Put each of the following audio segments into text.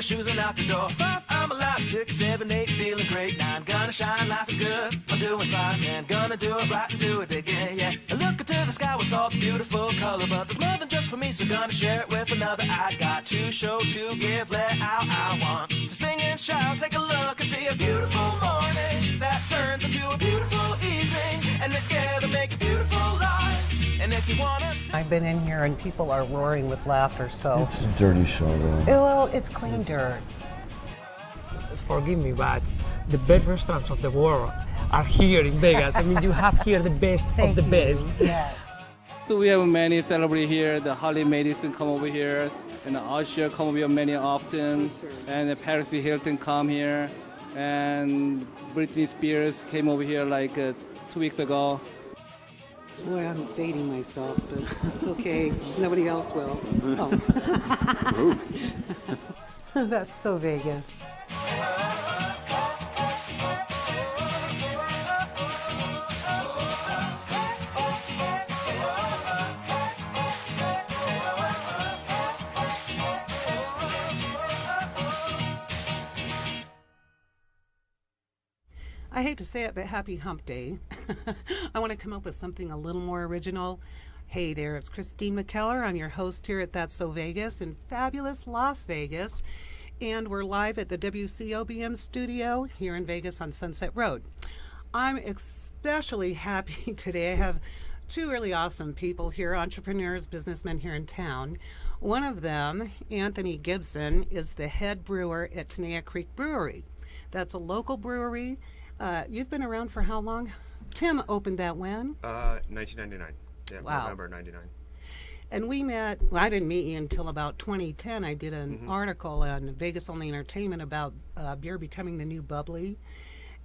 my shoes and out the door. 5, I'm alive. 6, 7, 8, feeling great. 9, gonna shine, life is good. I'm doing fine. 10, gonna do it right and do it again, yeah. I look into the sky with all the beautiful color, but there's more than just for me, so gonna share it with another. I got to show, to give, let out. I want to sing and shout. Take a look and see a beautiful morning that turns into a beautiful evening, and together make a beautiful life. And if you wanna, I've been in here and people are roaring with laughter, so. It's a dirty show, though. Well, it's clean dirt. Forgive me, but the best restaurants of the world are here in Vegas. I mean, you have here the best of the best. Yes. So we have many celebrity here. The Harley Madison come over here, and the Usher come over here many often, and the Paris Hilton come here, and Britney Spears came over here like 2 weeks ago. Boy, I'm dating myself, but it's okay. Nobody else will. Oh. That's so Vegas. I hate to say it, but happy hump day. I want to come up with something a little more original. Hey there, it's Christine McKellar. I'm your host here at That's So Vegas in fabulous Las Vegas. And we're live at the WCOBM studio here in Vegas on Sunset Road. I'm especially happy today. I have two really awesome people here, entrepreneurs, businessmen here in town. One of them, Anthony Gibson, is the head brewer at Tenaya Creek Brewery. That's a local brewery. You've been around for how long? Tim opened that when? 1999. Yeah, Wow. November 99. And we met, well, I didn't meet you until about 2010. I did an article on Vegas Only Entertainment about beer becoming the new bubbly.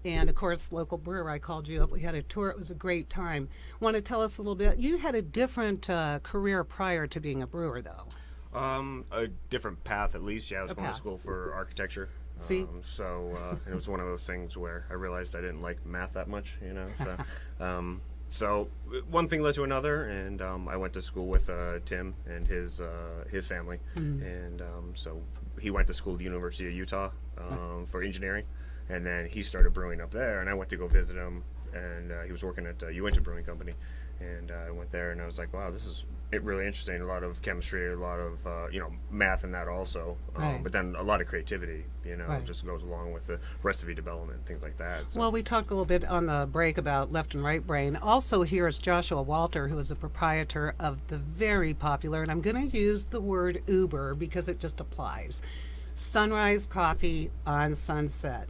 And of course, local brewer, I called you up. We had a tour. It was a great time. Want to tell us a little bit? You had a different career prior to being a brewer, though. A different path, at least. Yeah, I was A going path. to school for architecture. See? So it was one of those things where I realized I didn't like math that much, you know. So, so one thing led to another, and I went to school with Tim and his family, and so he went to school at the University of Utah for engineering, and then he started brewing up there, and I went to go visit him, and he was working at Uinta Brewing Company, and I went there, and I was like, wow, this is really interesting. A lot of chemistry, a lot of math in that also, Right. but then a lot of creativity, Right. just goes along with the recipe development, things like that. So. Well, we talked a little bit on the break about left and right brain. Also here is Joshua Walter, who is the proprietor of the very popular, and I'm going to use the word Uber because it just applies, Sunrise Coffee on Sunset.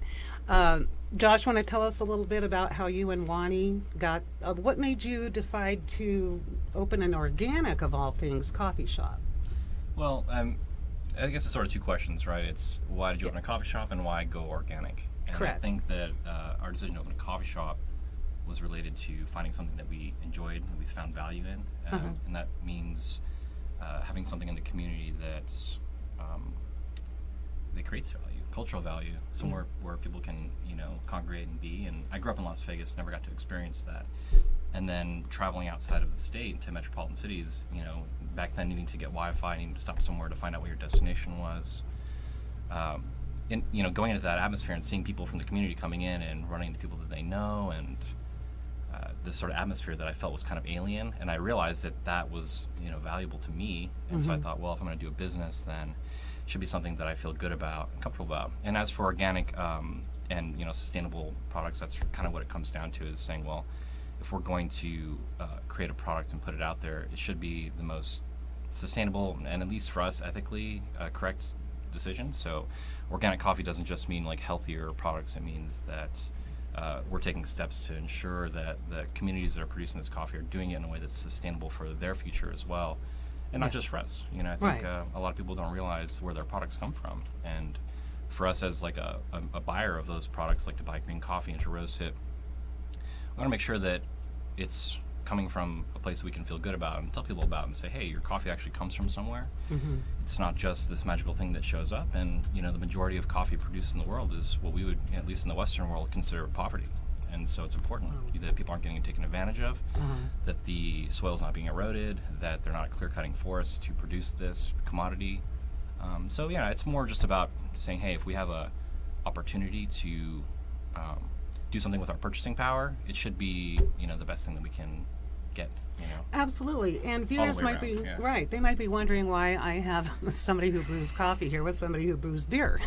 Josh, want to tell us a little bit about how you and Wani got, what made you decide to open an organic, of all things, coffee shop? Well, I guess it's sort of two questions, right? It's why did you open a coffee shop and why go organic? And Correct. I think that our decision to open a coffee shop was related to finding something that we enjoyed and we found value in. And that means having something in the community that creates value, cultural value, somewhere where people can, congregate and be. And I grew up in Las Vegas, never got to experience that. And then traveling outside of the state to metropolitan cities, back then needing to get Wi-Fi, needing to stop somewhere to find out what your destination was. And going into that atmosphere and seeing people from the community coming in and running into people that they know, and this sort of atmosphere that I felt was kind of alien. And I realized that was, valuable to me. And so I thought, well, if I'm going to do a business, then it should be something that I feel good about and comfortable about. And as for organic and sustainable products, that's kind of what it comes down to, is saying, well, if we're going to create a product and put it out there, it should be the most sustainable and, at least for us, ethically correct decision. So organic coffee doesn't just mean like healthier products. It means that we're taking steps to ensure that the communities that are producing this coffee are doing it in a way that's sustainable for their future as well, and not just for us. I think a lot of people don't realize where their products come from. And for us as like a buyer of those products, like to buy green coffee and to roast it, we want to make sure that it's coming from a place that we can feel good about and tell people about and say, hey, your coffee actually comes from somewhere. It's not just this magical thing that shows up. And the majority of coffee produced in the world is what we would, at least in the Western world, consider poverty. And so it's important that people aren't getting taken advantage of, that the soil's not being eroded, that they're not clear-cutting forests to produce this commodity. So yeah, it's more just about saying, hey, if we have a opportunity to do something with our purchasing power, it should be the best thing that we can get. Absolutely. And viewers way might around, be yeah. right. They might be wondering why I have somebody who brews coffee here with somebody who brews beer.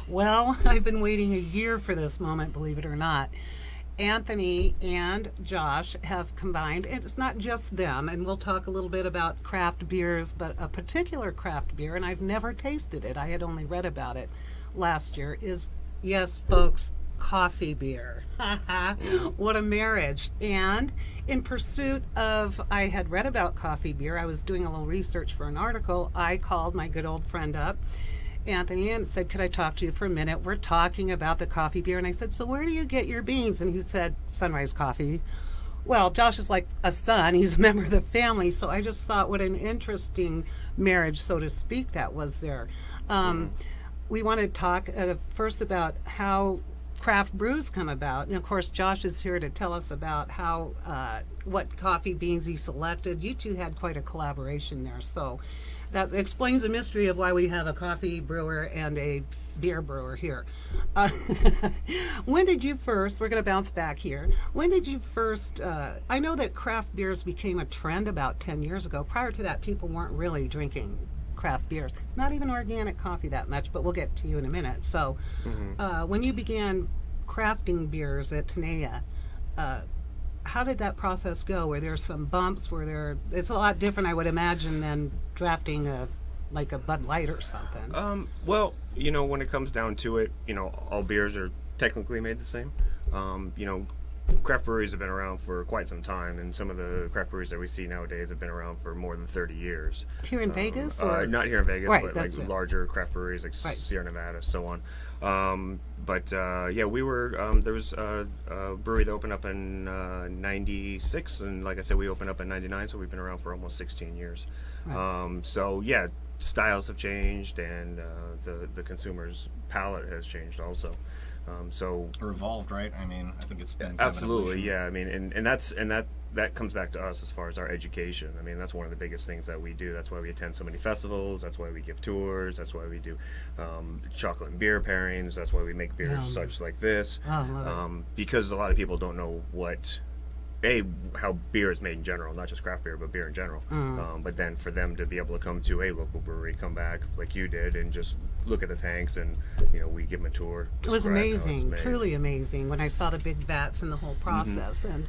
Well, I've been waiting a year for this moment, believe it or not. Anthony and Josh have combined, and it's not just them, and we'll talk a little bit about craft beers, but a particular craft beer, and I've never tasted it, I had only read about it last year, is, yes, folks, coffee beer. What a marriage. And in pursuit of, I had read about coffee beer, I was doing a little research for an article, I called my good old friend up, Anthony, and said, could I talk to you for a minute? We're talking about the coffee beer. And I said, so where do you get your beans? And he said, Sunrise Coffee. Well, Josh is like a son. He's a member of the family. So I just thought what an interesting marriage, so to speak, that was there. We want to talk first about how craft brews come about. And of course, Josh is here to tell us about how what coffee beans he selected. You two had quite a collaboration there. So that explains the mystery of why we have a coffee brewer and a beer brewer here. When did you first, we're going to bounce back here, when did you first, I know that craft beers became a trend about 10 years ago. Prior to that, people weren't really drinking craft beers, not even organic coffee that much, but we'll get to you in a minute. So when you began crafting beers at Tenaya, how did that process go? Were there some bumps? It's a lot different, I would imagine, than drafting like a Bud Light or something. Well, when it comes down to it, all beers are technically made the same. Craft breweries have been around for quite some time, and some of the craft breweries that we see nowadays have been around for more than 30 years. Here in Vegas? Or? Not here in Vegas, Right, but that's like it. larger craft breweries like Right. Sierra Nevada, so on. We were, there was a brewery that opened up in 96, and like I said, we opened up in 99, so we've been around for almost 16 years. Right. Styles have changed, and the consumer's palate has changed also. Or evolved, right? I mean, I think it's been kind Absolutely, of an evolution. yeah. I mean, and that comes back to us as far as our education. I mean, that's one of the biggest things that we do. That's why we attend so many festivals. That's why we give tours. That's why we do chocolate and beer pairings. That's why we make beers such like this. Oh, I love it. Because a lot of people don't know how beer is made in general, not just craft beer, but beer in general. But then for them to be able to come to a local brewery, come back like you did, and just look at the tanks, and we give them a tour. It was describe how it's amazing, made. truly amazing, when I saw the big vats and the whole process. And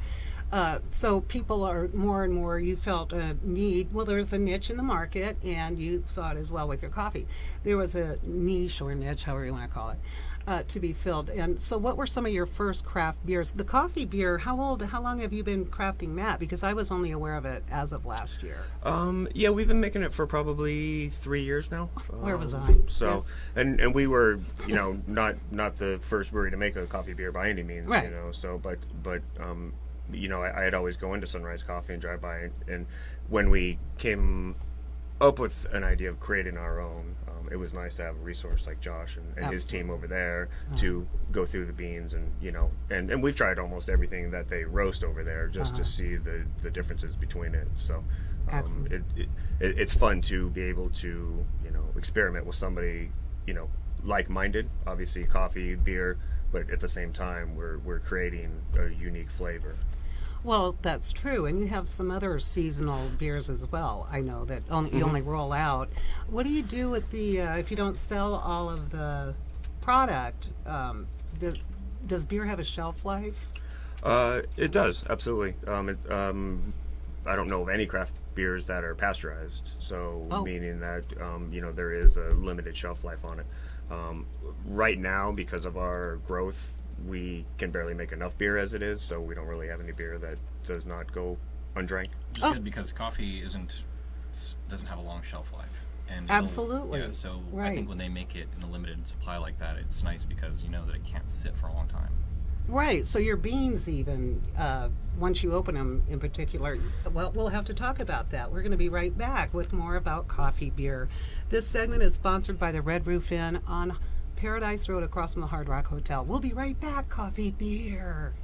so people are more and more, you felt a need, well, there's a niche in the market, and you saw it as well with your coffee. There was a niche or niche, however you want to call it, to be filled. And so what were some of your first craft beers? The coffee beer, how long have you been crafting that? Because I was only aware of it as of last year. We've been making it for probably 3 years now. Where was I? So, Yes. and we were, not the first brewery to make a coffee beer by any means, Right. So, but I had always go into Sunrise Coffee and drive by, and when we came up with an idea of creating our own, it was nice to have a resource like Josh and his team over there to go through the beans, and and we've tried almost everything that they roast over there just to see the differences between it. So Excellent. it's fun to be able to experiment with somebody like-minded. Obviously, coffee, beer, but at the same time we're creating a unique flavor. Well, that's true, and you have some other seasonal beers as well. I know that you only roll out. What do you do with the if you don't sell all of the product? Does beer have a shelf life? It does, absolutely. I don't know of any craft beers that are pasteurized, so meaning that there is a limited shelf life on it. Right now, because of our growth, we can barely make enough beer as it is, so we don't really have any beer that does not go undrank. Which is good because coffee doesn't have a long shelf life. And Absolutely. Yeah, so I Right. think when they make it in a limited supply like that, it's nice because you know that it can't sit for a long time. Right. So your beans, even once you open them, in particular, well, we'll have to talk about that. We're going to be right back with more about coffee beer. This segment is sponsored by the Red Roof Inn on Paradise Road across from the Hard Rock Hotel. We'll be right back. Coffee beer.